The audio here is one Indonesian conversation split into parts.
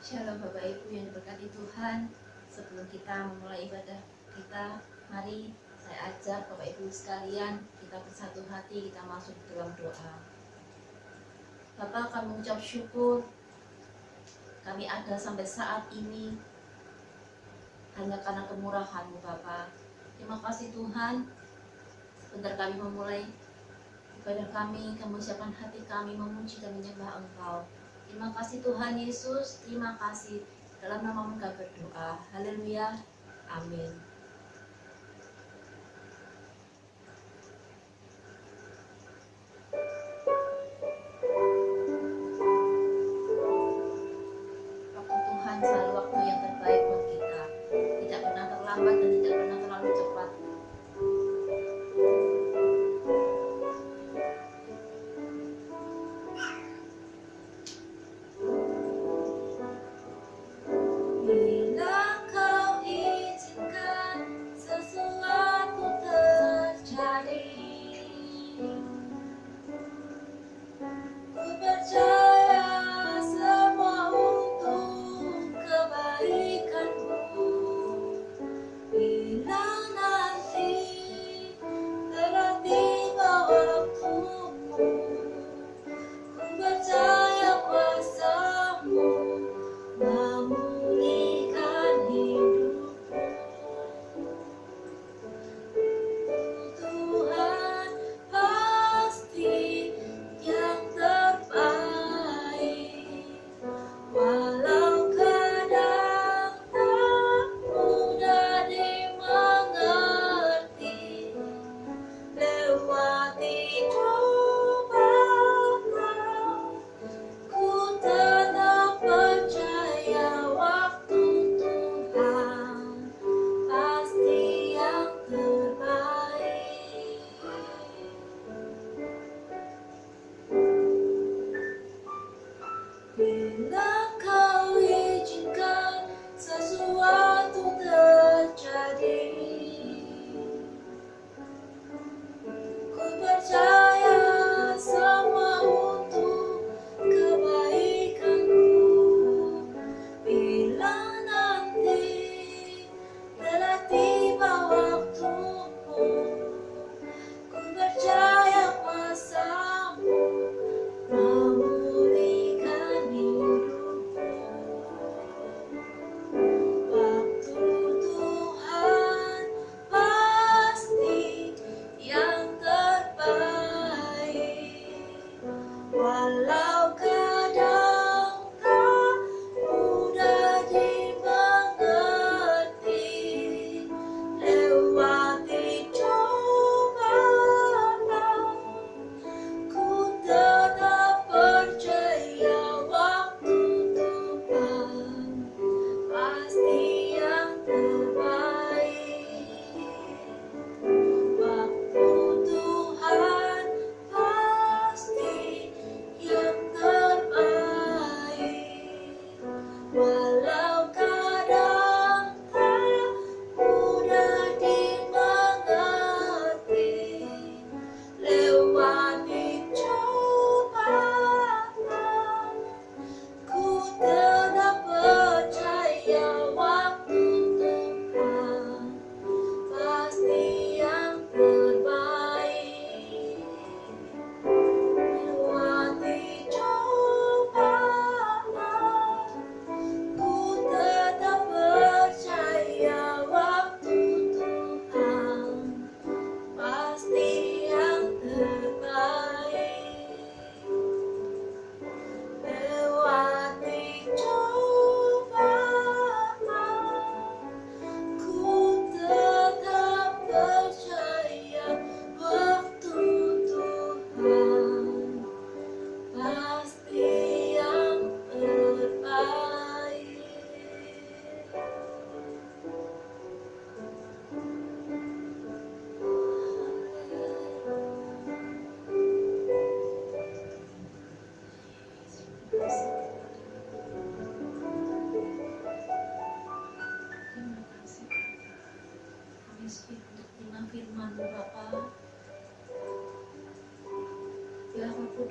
Shalom Bapak Ibu yang diberkati Tuhan. Sebelum kita memulai ibadah kita, mari saya ajak Bapak Ibu sekalian, kita bersatu hati, kita masuk dalam doa. Bapak, kami mengucap syukur kami ada sampai saat ini hanya karena kemurahan-Mu Bapak. Terima kasih Tuhan, sebentar kami memulai ibadah kami siapkan hati kami memuji dan menyembah Engkau. Terima kasih Tuhan Yesus, terima kasih. Dalam nama-Mu kami berdoa. Haleluya. Amin. Waktu Tuhan selalu waktu yang terbaik buat kita. Tidak pernah terlambat dan tidak pernah terlalu cepat.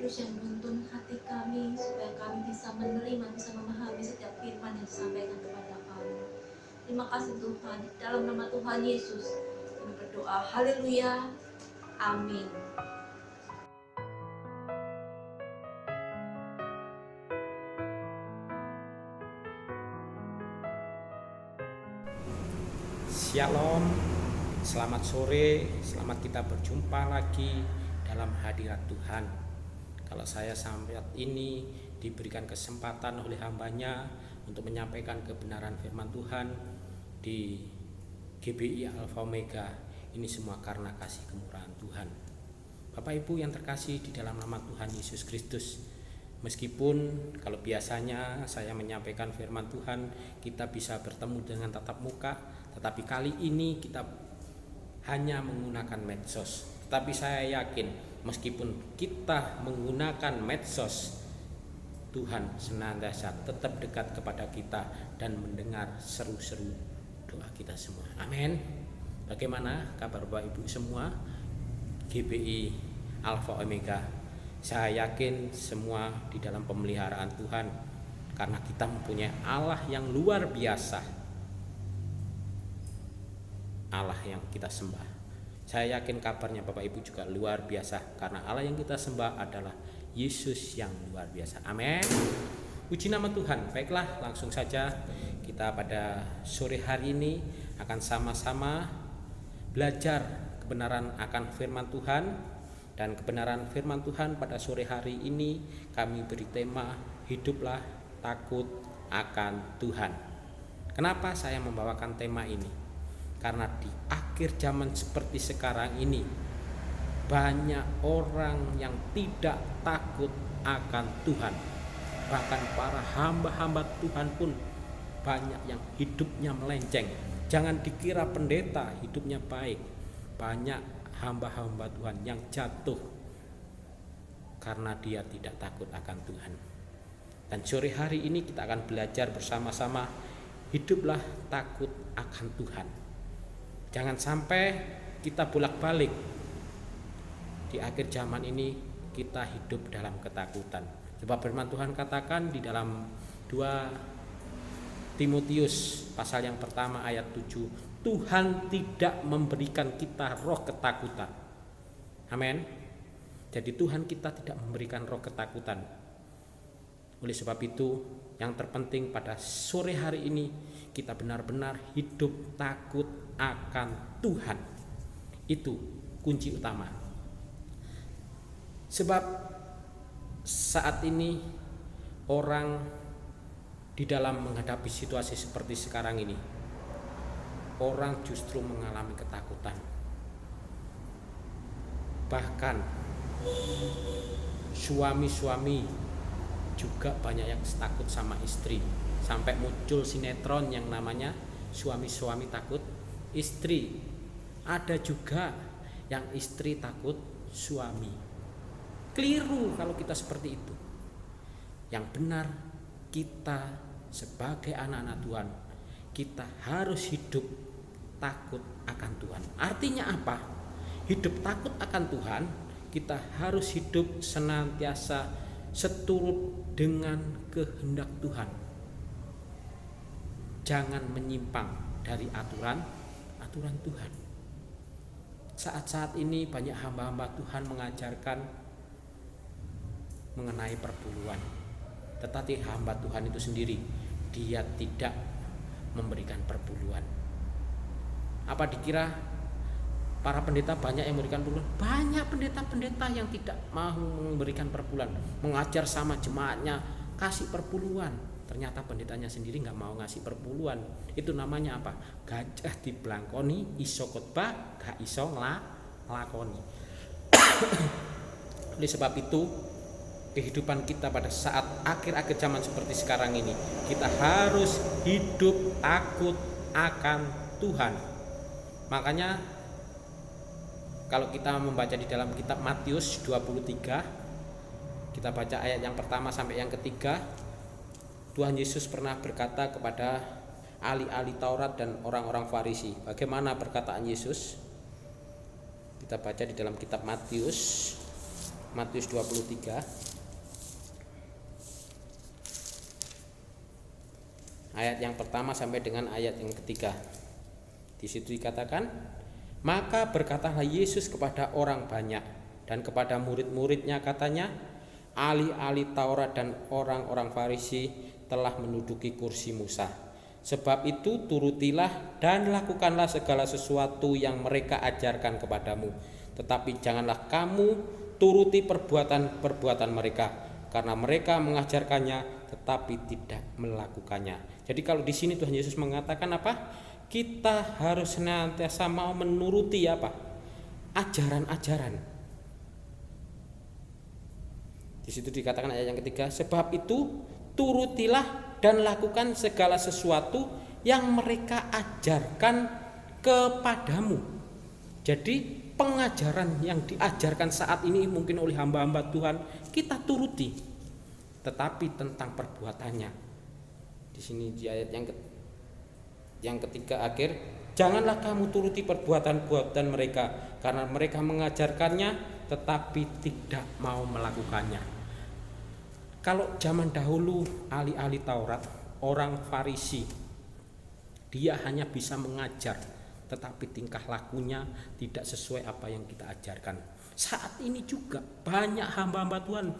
Yang menuntun hati kami supaya kami bisa menerima, bisa memahami setiap firman Terima kasih Tuhan, di dalam nama Tuhan Yesus kami berdoa. Haleluya. Amin. Shalom, selamat sore, selamat kita berjumpa lagi dalam hadirat Tuhan. Kalau saya sampai ini diberikan kesempatan oleh hambanya untuk menyampaikan kebenaran firman Tuhan di GBI Alpha Omega, ini semua karena kasih kemurahan Tuhan. Bapak Ibu yang terkasih di dalam nama Tuhan Yesus Kristus, meskipun kalau biasanya saya menyampaikan firman Tuhan kita bisa bertemu dengan tatap muka, tetapi kali ini kita hanya menggunakan medsos. Tetapi saya yakin meskipun kita menggunakan medsos, Tuhan senantiasa tetap dekat kepada kita dan mendengar seru-seru doa kita semua. Amin. Bagaimana kabar Bapak Ibu semua? GBI Alpha Omega, saya yakin semua di dalam pemeliharaan Tuhan, karena kita mempunyai Allah yang luar biasa, Allah yang kita sembah. Saya yakin kabarnya Bapak Ibu juga luar biasa, karena Allah yang kita sembah adalah Yesus yang luar biasa. Amin. Puji nama Tuhan. Baiklah, langsung saja kita pada sore hari ini akan sama-sama belajar kebenaran akan firman Tuhan. Dan kebenaran firman Tuhan pada sore hari ini kami beri tema hiduplah takut akan Tuhan. Kenapa saya membawakan tema ini? Karena di akhir zaman seperti sekarang ini banyak orang yang tidak takut akan Tuhan. Bahkan para hamba-hamba Tuhan pun banyak yang hidupnya melenceng. Jangan dikira pendeta hidupnya baik. Banyak hamba-hamba Tuhan yang jatuh karena dia tidak takut akan Tuhan. Dan sore hari ini kita akan belajar bersama-sama hiduplah takut akan Tuhan. Jangan sampai kita bolak-balik di akhir zaman ini kita hidup dalam ketakutan. Sebab firman Tuhan katakan di dalam 2 Timotius pasal yang pertama ayat 7, Tuhan tidak memberikan kita roh ketakutan. Amin. Jadi Tuhan kita tidak memberikan roh ketakutan. Oleh sebab itu yang terpenting pada sore hari ini kita benar-benar hidup takut akan Tuhan. Itu kunci utama. Sebab saat ini orang di dalam menghadapi situasi seperti sekarang ini, orang justru mengalami ketakutan. Bahkan suami-suami juga banyak yang takut sama istri. Sampai muncul sinetron yang namanya suami-suami takut istri. Ada juga yang istri takut suami. Keliru kalau kita seperti itu. Yang benar, kita sebagai anak-anak Tuhan, kita harus hidup takut akan Tuhan. Artinya apa? Hidup takut akan Tuhan, kita harus hidup senantiasa seturut dengan kehendak Tuhan. Jangan menyimpang dari aturan Tuhan. Saat-saat ini banyak hamba-hamba Tuhan mengajarkan mengenai perpuluhan. Tetapi hamba Tuhan itu sendiri, dia tidak memberikan perpuluhan. Apa dikira para pendeta banyak yang memberikan perpuluhan? Banyak pendeta-pendeta yang tidak mau memberikan perpuluhan, mengajar sama jemaatnya kasih perpuluhan. Ternyata pendetanya sendiri nggak mau ngasih perpuluhan. Itu namanya apa? Gajah diblangkoni, iso khotbah, gak iso nglakoni. Oleh sebab itu, kehidupan kita pada saat akhir-akhir zaman seperti sekarang ini, kita harus hidup takut akan Tuhan. Makanya kalau kita membaca di dalam kitab Matius 23, kita baca ayat yang pertama sampai yang ketiga, Tuhan Yesus pernah berkata kepada ahli-ahli Taurat dan orang-orang Farisi. Bagaimana perkataan Yesus? Kita baca di dalam kitab Matius 23 ayat yang pertama sampai dengan ayat yang ketiga. Di situ dikatakan, maka berkatalah Yesus kepada orang banyak dan kepada murid-muridnya, katanya, ahli-ahli Taurat dan orang-orang Farisi telah menduduki kursi Musa. Sebab itu turutilah dan lakukanlah segala sesuatu yang mereka ajarkan kepadamu. Tetapi janganlah kamu turuti perbuatan-perbuatan mereka, karena mereka mengajarkannya tetapi tidak melakukannya. Jadi kalau di sini Tuhan Yesus mengatakan apa? Kita harus senantiasa mau menuruti apa? Ajaran-ajaran. Di situ dikatakan ayat yang ketiga, sebab itu turutilah dan lakukan segala sesuatu yang mereka ajarkan kepadamu. Jadi pengajaran yang diajarkan saat ini mungkin oleh hamba-hamba Tuhan kita turuti, tetapi tentang perbuatannya. Di sini di ayat yang ketiga akhir, janganlah kamu turuti perbuatan-perbuatan mereka, karena mereka mengajarkannya tetapi tidak mau melakukannya. Kalau zaman dahulu ahli-ahli Taurat, orang Farisi, dia hanya bisa mengajar, tetapi tingkah lakunya tidak sesuai apa yang kita ajarkan. Saat ini juga banyak hamba-hamba Tuhan,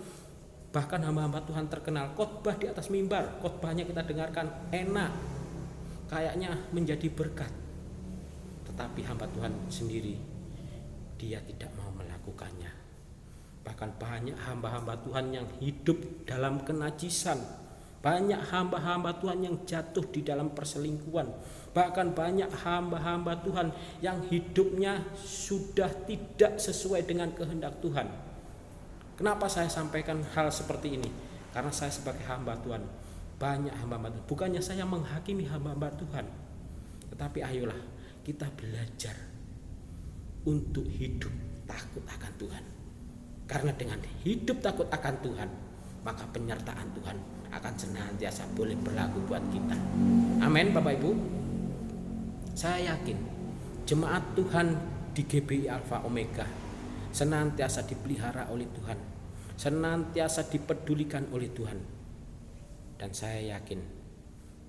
bahkan hamba-hamba Tuhan terkenal, khotbah di atas mimbar, khotbahnya kita dengarkan enak, kayaknya menjadi berkat, tetapi hamba Tuhan sendiri dia tidak mau melakukannya. Bahkan banyak hamba-hamba Tuhan yang hidup dalam kenajisan, banyak hamba-hamba Tuhan yang jatuh di dalam perselingkuhan, bahkan banyak hamba-hamba Tuhan yang hidupnya sudah tidak sesuai dengan kehendak Tuhan. Kenapa saya sampaikan hal seperti ini? Karena saya sebagai hamba Tuhan, banyak hamba-hamba Tuhan, bukannya saya menghakimi hamba-hamba Tuhan, tetapi ayolah kita belajar untuk hidup takut akan Tuhan. Karena dengan hidup takut akan Tuhan, maka penyertaan Tuhan akan senantiasa boleh berlaku buat kita. Amin Bapak Ibu. Saya yakin jemaat Tuhan di GBI Alpha Omega senantiasa dipelihara oleh Tuhan, senantiasa dipedulikan oleh Tuhan. Dan saya yakin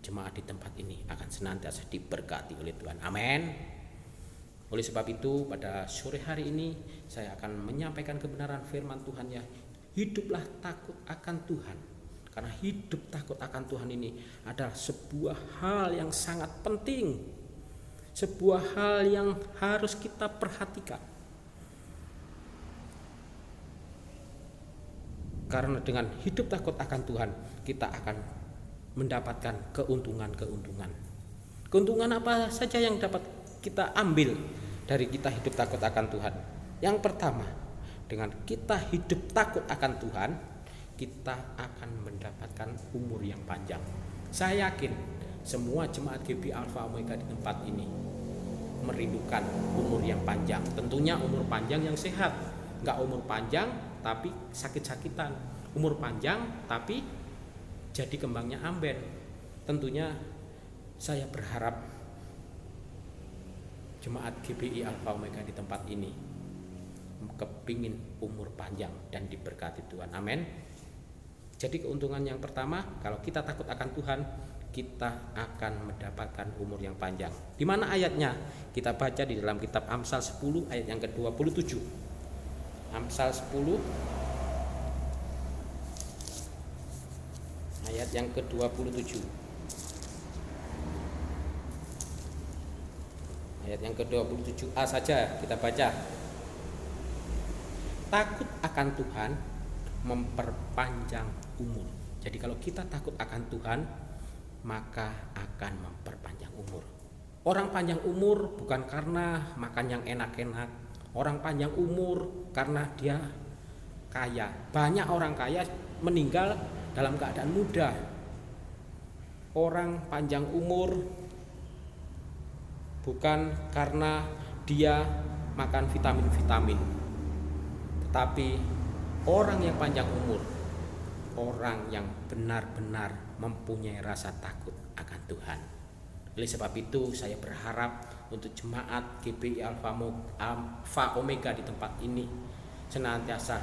jemaat di tempat ini akan senantiasa diberkati oleh Tuhan. Amin. Oleh sebab itu pada sore hari ini saya akan menyampaikan kebenaran firman Tuhan, ya. Hiduplah takut akan Tuhan. Karena hidup takut akan Tuhan ini adalah sebuah hal yang sangat penting, sebuah hal yang harus kita perhatikan. Karena dengan hidup takut akan Tuhan, kita akan mendapatkan keuntungan-keuntungan. Keuntungan apa saja yang dapat kita ambil dari kita hidup takut akan Tuhan? Yang pertama, dengan kita hidup takut akan Tuhan, kita akan mendapatkan umur yang panjang. Saya yakin semua jemaat GBI Alpha Omega di tempat ini merindukan umur yang panjang. Tentunya umur panjang yang sehat, nggak umur panjang tapi sakit-sakitan, umur panjang tapi jadi kembangnya amben. Tentunya saya berharap jemaat GBI Alpha Omega di tempat ini kepingin umur panjang dan diberkati Tuhan. Amin. Jadi keuntungan yang pertama, kalau kita takut akan Tuhan, kita akan mendapatkan umur yang panjang. Di mana ayatnya? Kita baca di dalam kitab Amsal 10 ayat yang ke-27. Amsal 10 ayat yang ke-27. Ayat yang ke-27a saja kita baca. Takut akan Tuhan memperpanjang umur. Jadi kalau kita takut akan Tuhan, maka akan memperpanjang umur. Orang panjang umur bukan karena makan yang enak-enak. Orang panjang umur karena dia kaya. Banyak orang kaya meninggal dalam keadaan muda. Orang panjang umur bukan karena dia makan vitamin-vitamin, tetapi orang yang panjang umur, orang yang benar-benar mempunyai rasa takut akan Tuhan. Oleh sebab itu saya berharap untuk jemaat GBI Alpha Omega di tempat ini senantiasa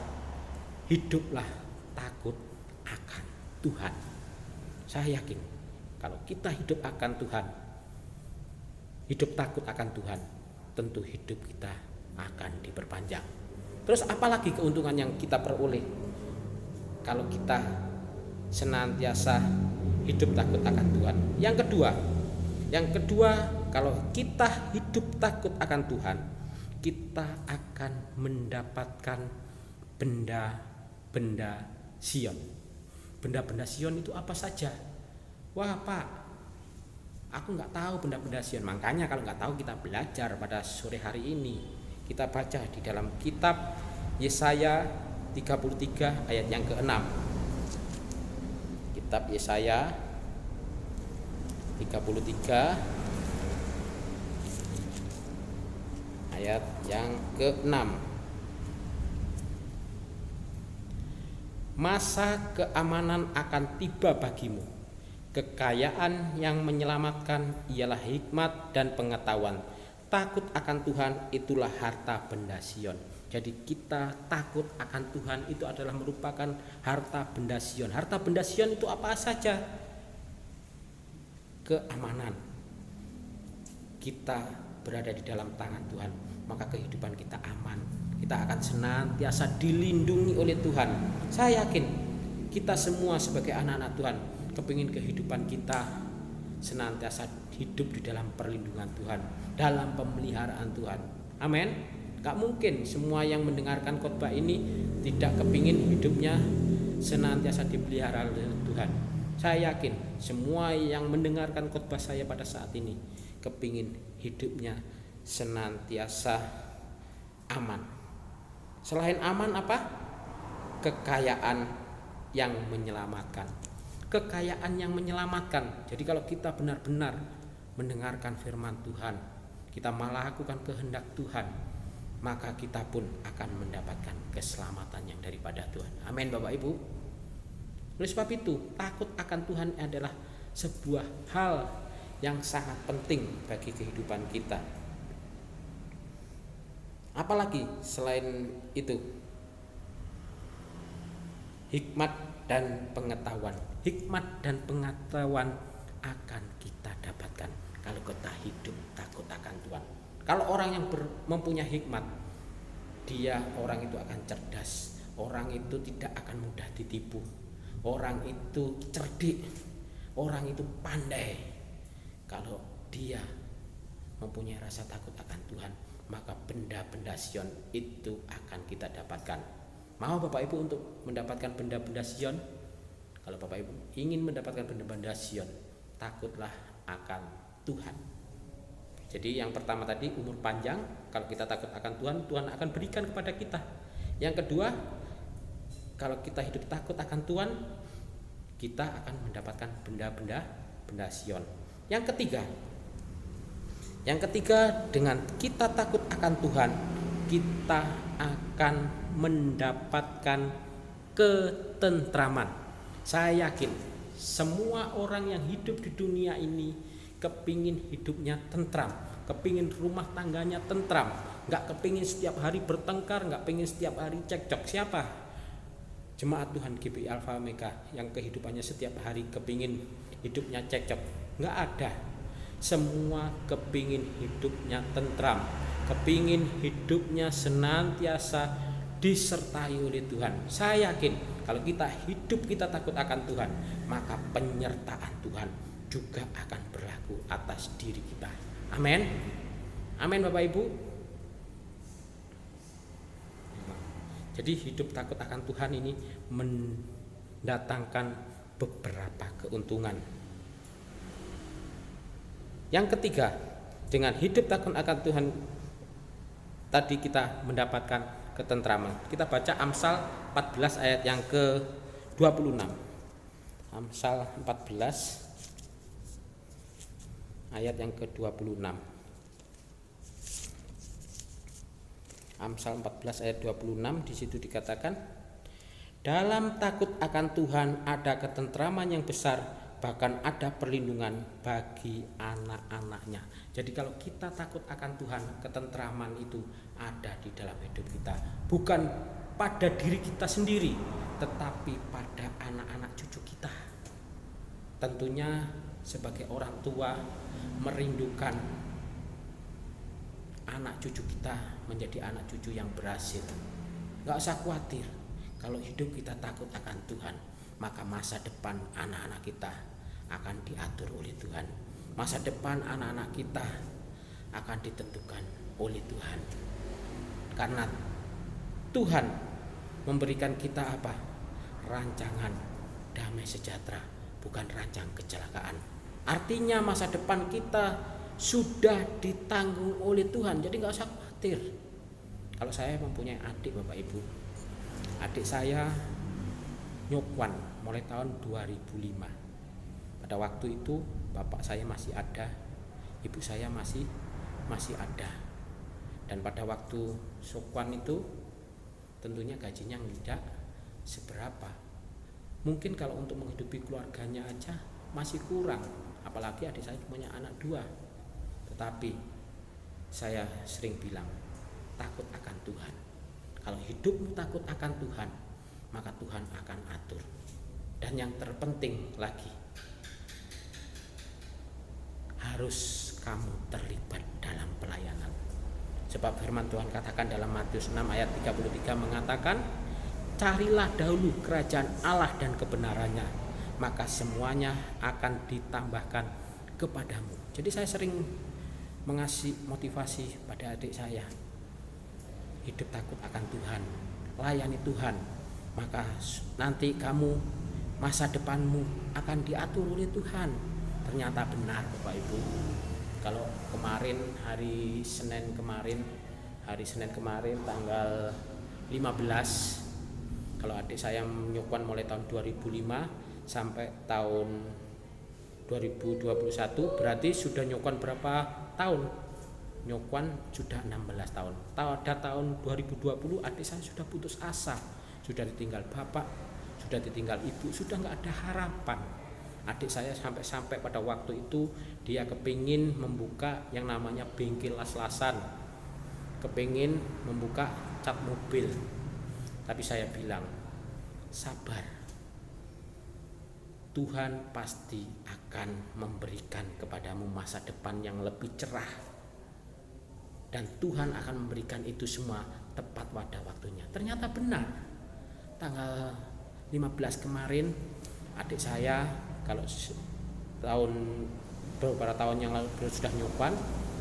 hiduplah takut akan Tuhan. Saya yakin Kalau kita hidup akan Tuhan, hidup takut akan Tuhan, tentu hidup kita akan diperpanjang. Terus apalagi keuntungan yang kita peroleh kalau kita senantiasa hidup takut akan Tuhan? Yang kedua, kalau kita hidup takut akan Tuhan, kita akan mendapatkan benda-benda Sion. Benda-benda Sion itu apa saja? Wah Pak, aku nggak tahu benda-benda Sion. Makanya kalau nggak tahu, kita belajar pada sore hari ini. Kita baca di dalam kitab Yesaya 33 ayat yang ke-6. Kitab Yesaya 33 ayat yang ke-6. Masa keamanan akan tiba bagimu. Kekayaan yang menyelamatkan ialah hikmat dan pengetahuan. Takut akan Tuhan itulah harta benda Sion. Jadi kita takut akan Tuhan itu adalah merupakan harta benda Sion. Harta benda Sion itu apa saja? Keamanan. Kita berada di dalam tangan Tuhan, maka kehidupan kita aman. Kita akan senantiasa dilindungi oleh Tuhan. Saya yakin kita semua sebagai anak-anak Tuhan kepingin kehidupan kita senantiasa hidup di dalam perlindungan Tuhan, dalam pemeliharaan Tuhan. Amin. Gak mungkin semua yang mendengarkan khotbah ini tidak kepingin hidupnya senantiasa dipelihara oleh Tuhan. Saya yakin semua yang mendengarkan khotbah saya pada saat ini kepingin hidupnya senantiasa aman. Selain aman apa? Kekayaan yang menyelamatkan. Kekayaan yang menyelamatkan. Jadi kalau kita benar-benar mendengarkan firman Tuhan, kita melakukan kehendak Tuhan, maka kita pun akan mendapatkan keselamatan yang daripada Tuhan. Amin Bapak Ibu. Oleh sebab itu, takut akan Tuhan adalah sebuah hal yang sangat penting bagi kehidupan kita. Apalagi selain itu, hikmat dan pengetahuan. Hikmat dan pengetahuan akan kita dapatkan kalau kita hidup takut akan Tuhan. Kalau orang yang mempunyai hikmat, dia orang itu akan cerdas. Orang itu tidak akan mudah ditipu. Orang itu cerdik. Orang itu pandai. Kalau dia mempunyai rasa takut akan Tuhan, maka benda-benda Sion itu akan kita dapatkan. Mau Bapak Ibu untuk mendapatkan benda-benda Sion? Kalau Bapak Ibu ingin mendapatkan benda-benda Sion, takutlah akan Tuhan. Jadi yang pertama tadi umur panjang. Kalau kita takut akan Tuhan, Tuhan akan berikan kepada kita. Yang kedua, kalau kita hidup takut akan Tuhan, kita akan mendapatkan benda-benda Sion. Yang ketiga, dengan kita takut akan Tuhan, kita akan mendapatkan ketentraman. Saya yakin semua orang yang hidup di dunia ini kepingin hidupnya tentram, kepingin rumah tangganya tentram, gak kepingin setiap hari bertengkar, gak kepingin setiap hari cekcok. Siapa? Jemaat Tuhan GBI Alpha Omega yang kehidupannya setiap hari kepingin hidupnya cekcok. Gak ada. Semua kepingin hidupnya tentram, kepingin hidupnya senantiasa disertai oleh Tuhan. Saya yakin kalau kita hidup kita takut akan Tuhan, maka penyertaan Tuhan juga akan berlaku atas diri kita. Amin. Amin Bapak Ibu. Jadi hidup takut akan Tuhan ini mendatangkan beberapa keuntungan. Yang ketiga, dengan hidup takut akan Tuhan tadi kita mendapatkan ketentraman. Kita baca Amsal 14 ayat yang ke-26. Amsal 14 ayat yang ke-26. Amsal 14 ayat 26, di situ dikatakan, dalam takut akan Tuhan ada ketentraman yang besar, bahkan ada perlindungan bagi anak-anaknya. Jadi kalau kita takut akan Tuhan, ketentraman itu ada di dalam hidup kita. Bukan pada diri kita sendiri, tetapi pada anak-anak cucu kita. Tentunya sebagai orang tua merindukan anak cucu kita menjadi anak cucu yang berhasil. Gak usah khawatir, kalau hidup kita takut akan Tuhan, maka masa depan anak-anak kita akan diatur oleh Tuhan. Masa depan anak-anak kita akan ditentukan oleh Tuhan. Karena Tuhan memberikan kita apa? Rancangan damai sejahtera, bukan rancang kecelakaan. Artinya masa depan kita sudah ditanggung oleh Tuhan. Jadi gak usah khawatir. Kalau saya mempunyai adik Bapak Ibu, adik saya nyokwan mulai tahun 2005. Pada waktu itu bapak saya masih ada, ibu saya masih ada. Dan pada waktu Sokwan itu tentunya gajinya tidak seberapa. Mungkin kalau untuk menghidupi keluarganya aja masih kurang, apalagi adik saya punya anak 2. Tetapi saya sering bilang, takut akan Tuhan. Kalau hidupmu takut akan Tuhan, maka Tuhan akan atur. Dan yang terpenting lagi, harus kamu terlibat dalam pelayanan. Sebab firman Tuhan katakan dalam Matius 6 ayat 33 mengatakan, carilah dahulu kerajaan Allah dan kebenarannya, maka semuanya akan ditambahkan kepadamu. Jadi saya sering mengasih motivasi pada adik saya, hidup takut akan Tuhan, layani Tuhan, maka nanti kamu masa depanmu akan diatur oleh Tuhan. Ternyata benar Bapak Ibu. Kalau kemarin hari Senin kemarin tanggal 15, kalau adik saya menyukwan mulai tahun 2005 sampai tahun 2021, berarti sudah nyukwan berapa tahun? Nyukwan sudah 16 tahun. Pada tahun 2020 adik saya sudah putus asa, sudah ditinggal bapak, sudah ditinggal ibu, sudah nggak ada harapan. Adik saya sampai pada waktu itu dia kepingin membuka yang namanya bengkel las-lasan, kepingin membuka cat mobil. Tapi saya bilang, sabar, Tuhan pasti akan memberikan kepadamu masa depan yang lebih cerah, dan Tuhan akan memberikan itu semua tepat pada waktunya. Ternyata benar. Tanggal 15 kemarin adik saya, kalau beberapa tahun yang lalu sudah nyupan,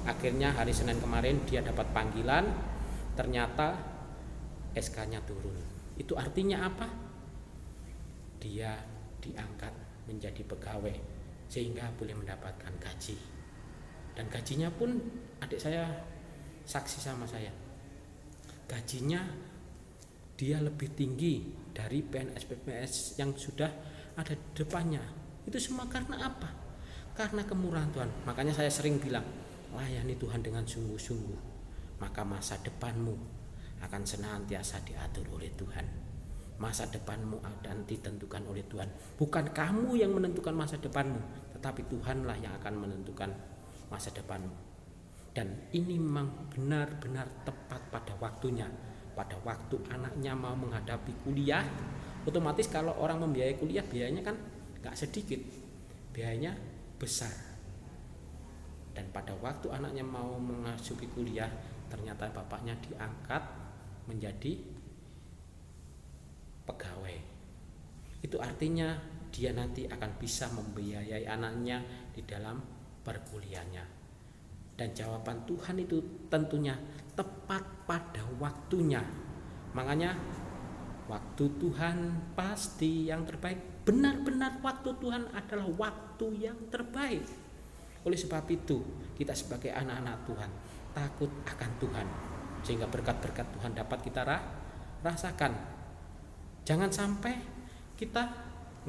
akhirnya hari Senin kemarin dia dapat panggilan, ternyata SK-nya turun. Itu artinya apa? Dia diangkat menjadi pegawai sehingga boleh mendapatkan gaji. Dan gajinya pun adik saya saksi sama saya, gajinya dia lebih tinggi dari PNS yang sudah ada di depannya. Itu semua karena apa? Karena kemurahan Tuhan. Makanya saya sering bilang, layani Tuhan dengan sungguh-sungguh, maka masa depanmu akan senantiasa diatur oleh Tuhan. Masa depanmu akan ditentukan oleh Tuhan. Bukan kamu yang menentukan masa depanmu, tetapi Tuhanlah yang akan menentukan masa depanmu. Dan ini memang benar-benar tepat pada waktunya. Pada waktu anaknya mau menghadapi kuliah, otomatis kalau orang membiayai kuliah, biayanya kan gak sedikit, biayanya besar. Dan pada waktu anaknya mau memasuki kuliah, ternyata bapaknya diangkat menjadi pegawai. Itu artinya dia nanti akan bisa membiayai anaknya di dalam perkuliahannya. Dan jawaban Tuhan itu tentunya tepat pada waktunya. Makanya waktu Tuhan pasti yang terbaik. Benar-benar waktu Tuhan adalah waktu yang terbaik. Oleh sebab itu, kita sebagai anak-anak Tuhan takut akan Tuhan, sehingga berkat-berkat Tuhan dapat kita rasakan. Jangan sampai kita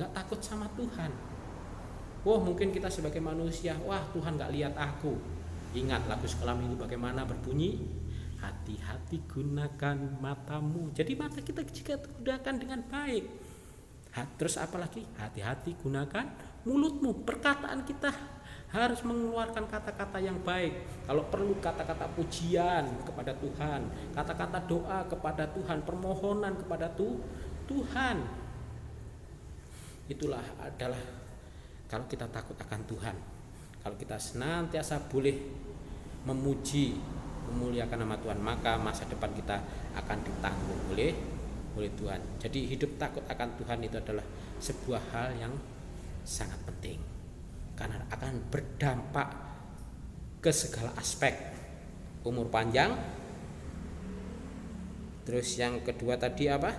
gak takut sama Tuhan. Wah, mungkin kita sebagai manusia, wah Tuhan gak lihat aku. Ingat lagu sekolah minggu bagaimana berbunyi, hati-hati gunakan matamu. Jadi mata kita jika gunakan dengan baik. Terus apalagi, hati-hati gunakan mulutmu. Perkataan kita harus mengeluarkan kata-kata yang baik. Kalau perlu kata-kata pujian kepada Tuhan, kata-kata doa kepada Tuhan, permohonan kepada Tuhan. Itulah adalah Kalau kita takut akan Tuhan, kalau kita senantiasa boleh memuji, memuliakan nama Tuhan, maka masa depan kita akan ditanggung oleh Tuhan. Jadi hidup takut akan Tuhan itu adalah sebuah hal yang sangat penting, karena akan berdampak ke segala aspek. Umur panjang. Terus yang kedua tadi apa?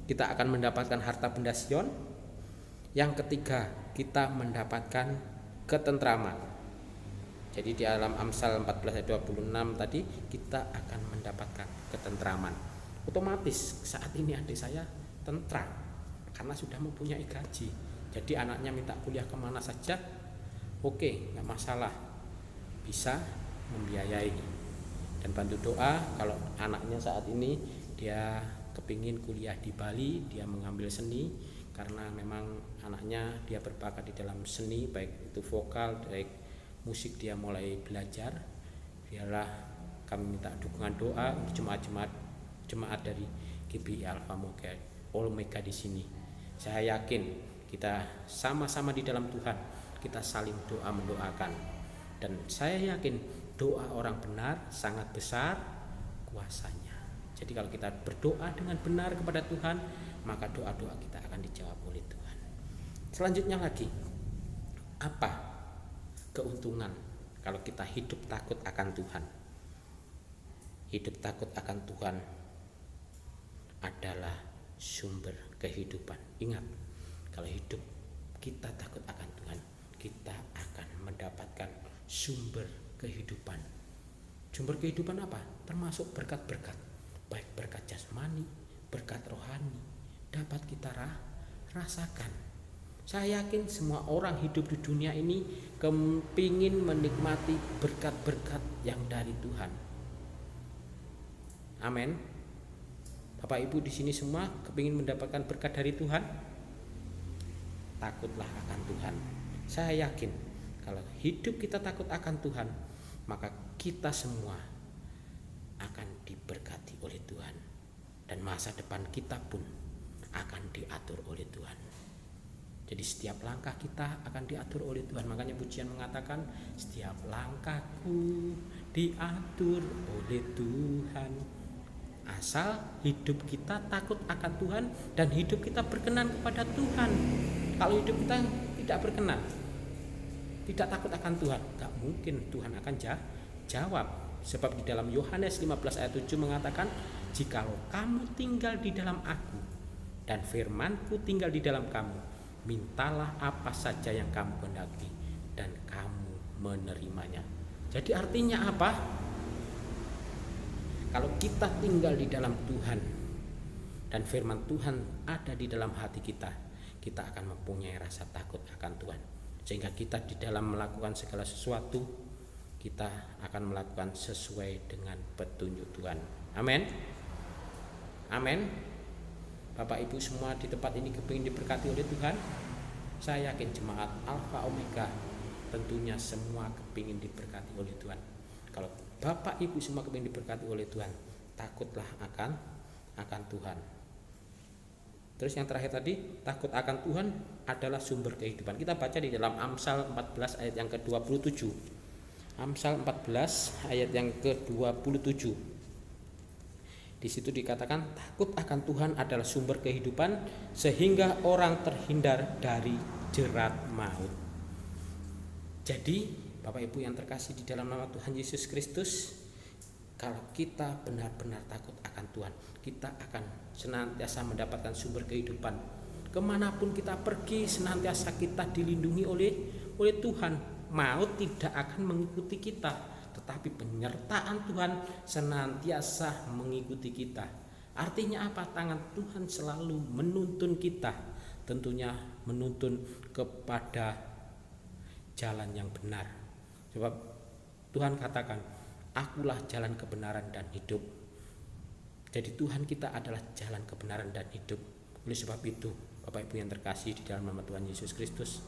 Kita akan mendapatkan harta benda Sion. Yang ketiga, kita mendapatkan ketentraman. Jadi di dalam Amsal 14 ayat 26 tadi, kita akan mendapatkan ketentraman. Otomatis saat ini adik saya tentram karena sudah mempunyai gaji. Jadi anaknya minta kuliah kemana saja, oke, nggak masalah, bisa membiayai. Dan bantu doa kalau anaknya saat ini dia kepingin kuliah di Bali, dia mengambil seni, karena memang anaknya dia berbakat di dalam seni, baik itu vokal, baik musik, dia mulai belajar. Biarlah kami minta dukungan doa untuk jemaat dari GBI Alpha Omega di sini. Saya yakin kita sama-sama di dalam Tuhan, kita saling doa mendoakan, dan saya yakin doa orang benar sangat besar kuasanya. Jadi kalau kita berdoa dengan benar kepada Tuhan, maka doa-doa kita akan dijawab oleh Tuhan. Selanjutnya lagi, apa keuntungan kalau kita hidup takut akan Tuhan? Hidup takut akan Tuhan adalah sumber kehidupan. Ingat, kalau hidup kita takut akan Tuhan, kita akan mendapatkan sumber kehidupan. Sumber kehidupan apa? Termasuk berkat-berkat, baik berkat jasmani, berkat rohani, dapat kita rasakan. Saya yakin semua orang hidup di dunia ini kepingin menikmati berkat-berkat yang dari Tuhan. Amin. Bapak Ibu di sini semua kepingin mendapatkan berkat dari Tuhan. Takutlah akan Tuhan. Saya yakin kalau hidup kita takut akan Tuhan, maka kita semua akan diberkati oleh Tuhan, dan masa depan kita pun akan diatur oleh Tuhan. Jadi setiap langkah kita akan diatur oleh Tuhan. Makanya pujian mengatakan, setiap langkahku diatur oleh Tuhan. Asal hidup kita takut akan Tuhan dan hidup kita berkenan kepada Tuhan. Kalau hidup kita tidak berkenan, tidak takut akan Tuhan, gak mungkin Tuhan akan jawab. Sebab di dalam Yohanes 15 ayat 7 mengatakan, jikalau kamu tinggal di dalam aku dan firmanku tinggal di dalam kamu, mintalah apa saja yang kamu kehendaki dan kamu menerimanya. Jadi artinya apa? Kalau kita tinggal di dalam Tuhan dan firman Tuhan ada di dalam hati kita, kita akan mempunyai rasa takut akan Tuhan. Sehingga kita di dalam melakukan segala sesuatu, kita akan melakukan sesuai dengan petunjuk Tuhan. Amin. Amin. Bapak Ibu semua di tempat ini kepingin diberkati oleh Tuhan. Saya yakin jemaat Alpha Omega tentunya semua kepingin diberkati oleh Tuhan. Kalau Bapak Ibu semua kepingin diberkati oleh Tuhan, takutlah akan Tuhan. Terus yang terakhir tadi, takut akan Tuhan adalah sumber kehidupan. Kita baca di dalam Amsal 14 ayat yang ke-27. Amsal 14 ayat yang ke-27. Di situ dikatakan, takut akan Tuhan adalah sumber kehidupan sehingga orang terhindar dari jerat maut. Jadi Bapak Ibu yang terkasih di dalam nama Tuhan Yesus Kristus, kalau kita benar-benar takut akan Tuhan, kita akan senantiasa mendapatkan sumber kehidupan. Kemanapun kita pergi, senantiasa kita dilindungi oleh Tuhan. Maut tidak akan mengikuti kita, tetapi penyertaan Tuhan senantiasa mengikuti kita. Artinya apa? Tangan Tuhan selalu menuntun kita, tentunya menuntun kepada jalan yang benar. Sebab Tuhan katakan, akulah jalan kebenaran dan hidup. Jadi Tuhan kita adalah jalan kebenaran dan hidup. Oleh sebab itu, Bapak Ibu yang terkasih di dalam nama Tuhan Yesus Kristus,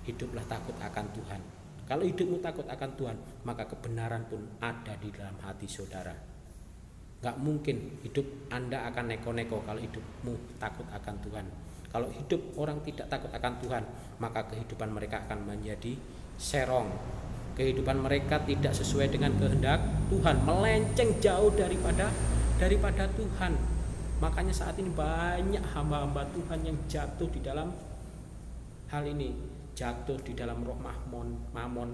hiduplah takut akan Tuhan. Kalau hidupmu takut akan Tuhan, maka kebenaran pun ada di dalam hati saudara. Gak mungkin hidup Anda akan neko-neko kalau hidupmu takut akan Tuhan. Kalau hidup orang tidak takut akan Tuhan, maka kehidupan mereka akan menjadi serong. Kehidupan mereka tidak sesuai dengan kehendak Tuhan, melenceng jauh daripada Tuhan. Makanya saat ini banyak hamba-hamba Tuhan yang jatuh di dalam hal ini, jatuh di dalam roh mamon.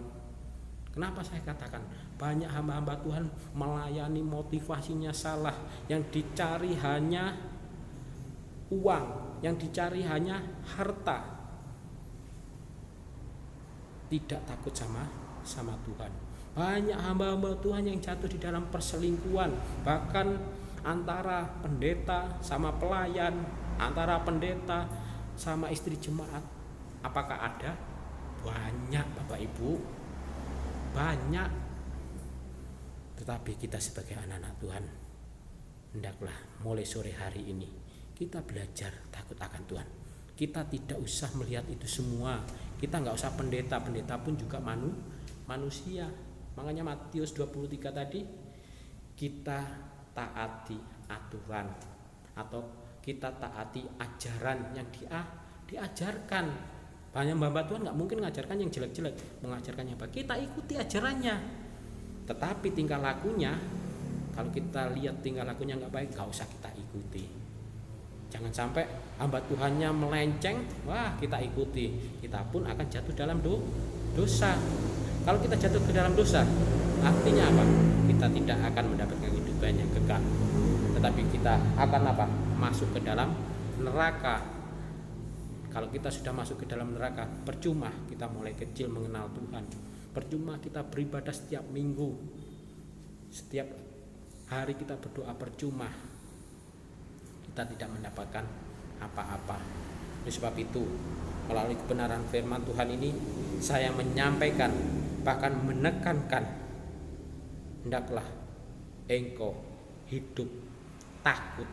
Kenapa saya katakan banyak hamba-hamba Tuhan melayani motivasinya salah, yang dicari hanya uang, yang dicari hanya harta, tidak takut sama Tuhan. Banyak hamba-hamba Tuhan yang jatuh di dalam perselingkuhan, bahkan antara pendeta sama pelayan, antara pendeta sama istri jemaat. Apakah ada? Banyak, Bapak Ibu, banyak. Tetapi kita sebagai anak-anak Tuhan, hendaklah mulai sore hari ini kita belajar takut akan Tuhan. Kita tidak usah melihat itu semua. Kita nggak usah pendeta pun juga manusia. Makanya Matius 23 tadi, kita taati aturan atau kita taati ajaran yang diajarkan. Banyak hamba Tuhan nggak mungkin mengajarkan yang jelek-jelek, mengajarkan yang baik. Kita ikuti ajarannya. Tetapi tingkah lakunya, kalau kita lihat tingkah lakunya nggak baik, nggak usah kita ikuti. Jangan sampai hamba Tuhannya melenceng, wah kita ikuti, kita pun akan jatuh dalam dosa. Kalau kita jatuh ke dalam dosa, artinya apa? Kita tidak akan mendapatkan kehidupan yang kekal, tetapi kita akan apa? Masuk ke dalam neraka. Kalau kita sudah masuk ke dalam neraka, percuma kita mulai kecil mengenal Tuhan, percuma kita beribadah setiap minggu, setiap hari kita berdoa, percuma kita tidak mendapatkan apa-apa. Oleh sebab itu, melalui kebenaran firman Tuhan ini, saya menyampaikan, bahkan menekankan, hendaklah engkau hidup takut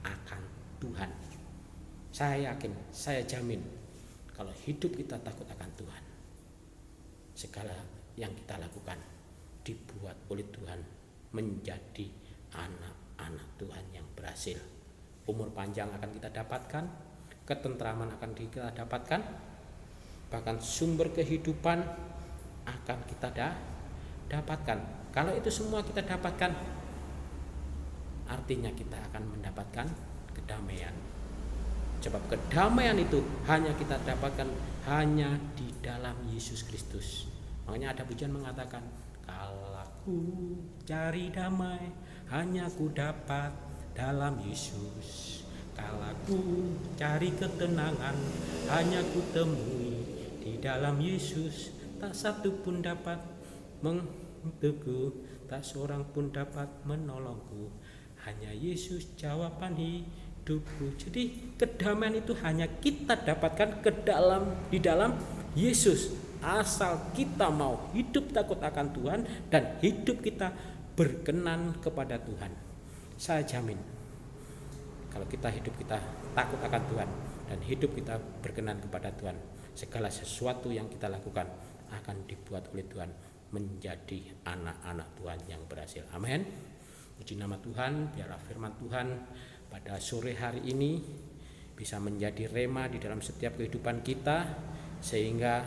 akan Tuhan. Saya yakin, saya jamin, kalau hidup kita takut akan Tuhan, segala yang kita lakukan dibuat oleh Tuhan menjadi anak-anak Tuhan yang berhasil. Umur panjang akan kita dapatkan, ketentraman akan kita dapatkan, bahkan sumber kehidupan akan kita dapatkan. Kalau itu semua kita dapatkan, artinya kita akan mendapatkan kedamaian. Sebab kedamaian itu hanya kita dapatkan hanya di dalam Yesus Kristus. Makanya ada pujian mengatakan, kalau ku cari damai, hanya ku dapat dalam Yesus. Kalau ku cari ketenangan, hanya ku temui di dalam Yesus. Tak satu pun dapat menentuku, tak seorang pun dapat menolongku, hanya Yesus jawaban hidupku. Jadi kedamaian itu hanya kita dapatkan di dalam Yesus, asal kita mau hidup takut akan Tuhan dan hidup kita berkenan kepada Tuhan. Saya jamin, kalau hidup kita takut akan Tuhan dan hidup kita berkenan kepada Tuhan, segala sesuatu yang kita lakukan akan dibuat oleh Tuhan menjadi anak-anak Tuhan yang berhasil. Amin. Puji nama Tuhan. Biarlah firman Tuhan pada sore hari ini bisa menjadi rema di dalam setiap kehidupan kita, sehingga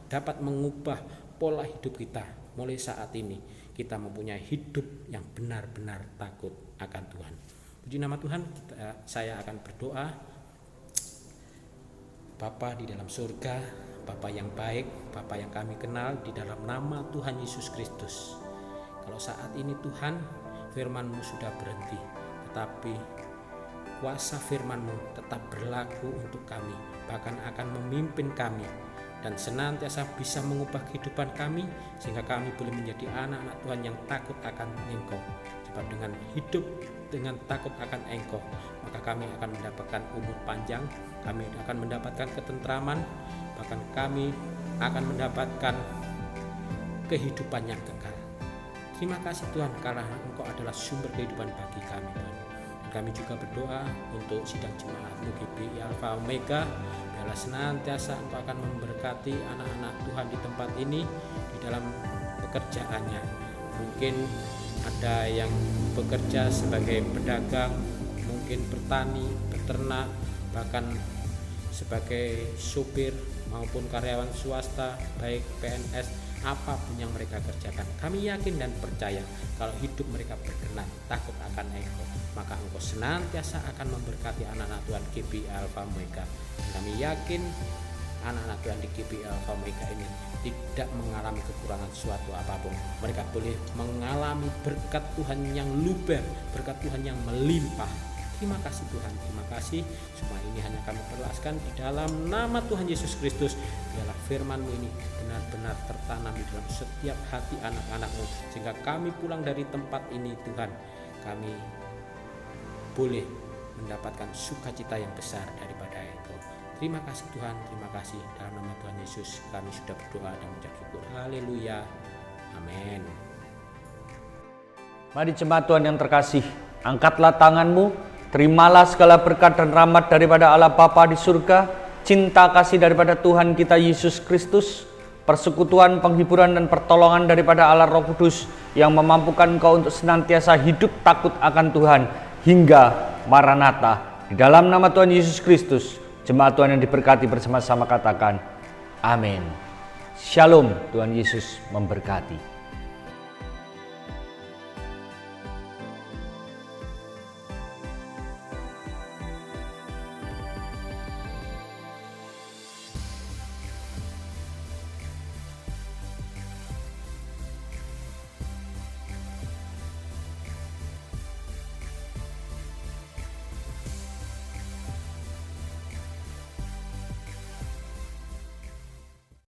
dapat mengubah pola hidup kita. Mulai saat ini kita mempunyai hidup yang benar-benar takut akan Tuhan. Puji nama Tuhan. Saya akan berdoa. Bapa di dalam surga, Bapa yang baik, Bapa yang kami kenal, di dalam nama Tuhan Yesus Kristus, kalau saat ini Tuhan, firman-Mu sudah berhenti, tetapi kuasa firman-Mu tetap berlaku untuk kami, bahkan akan memimpin kami dan senantiasa bisa mengubah kehidupan kami, sehingga kami boleh menjadi anak-anak Tuhan yang takut akan Engkau. Sebab dengan hidup dengan takut akan Engkau, maka kami akan mendapatkan umur panjang, kami akan mendapatkan ketentraman, bahkan kami akan mendapatkan kehidupan yang kekal. Terima kasih Tuhan, karena Engkau adalah sumber kehidupan bagi kami Tuhan. Dan kami juga berdoa untuk sidang jemaat-Mu GBI Alpha Omega, biarlah senantiasa Engkau akan memberkati anak-anak Tuhan di tempat ini, di dalam pekerjaannya. Mungkin ada yang bekerja sebagai pedagang, mungkin petani, peternak, bahkan sebagai supir maupun karyawan swasta, baik PNS, apapun yang mereka kerjakan, kami yakin dan percaya kalau hidup mereka berkenan, takut akan Engkau, maka Engkau senantiasa akan memberkati anak-anak Tuhan GBI Alpha Omega. Kami yakin anak-anak Tuhan di GBI Alpha Omega ini tidak mengalami kekurangan suatu apapun. Mereka boleh mengalami berkat Tuhan yang luber, berkat Tuhan yang melimpah. Terima kasih Tuhan, terima kasih. Semua ini hanya kami perlaskan di dalam nama Tuhan Yesus Kristus. Biarlah firman-Mu ini benar-benar tertanam di dalam setiap hati anak-anak-Mu, sehingga kami pulang dari tempat ini Tuhan, kami boleh mendapatkan sukacita yang besar daripada Engkau. Terima kasih Tuhan, terima kasih. Dalam nama Tuhan Yesus kami sudah berdoa dan mengucap syukur. Haleluya, amin. Mari jemaat Tuhan yang terkasih, angkatlah tanganmu, terimalah segala berkat dan rahmat daripada Allah Bapa di surga, cinta kasih daripada Tuhan kita Yesus Kristus, persekutuan, penghiburan dan pertolongan daripada Allah Roh Kudus yang memampukan engkau untuk senantiasa hidup takut akan Tuhan hingga Maranatha. Di dalam nama Tuhan Yesus Kristus, jemaat Tuhan yang diberkati bersama-sama katakan amin. Shalom, Tuhan Yesus memberkati.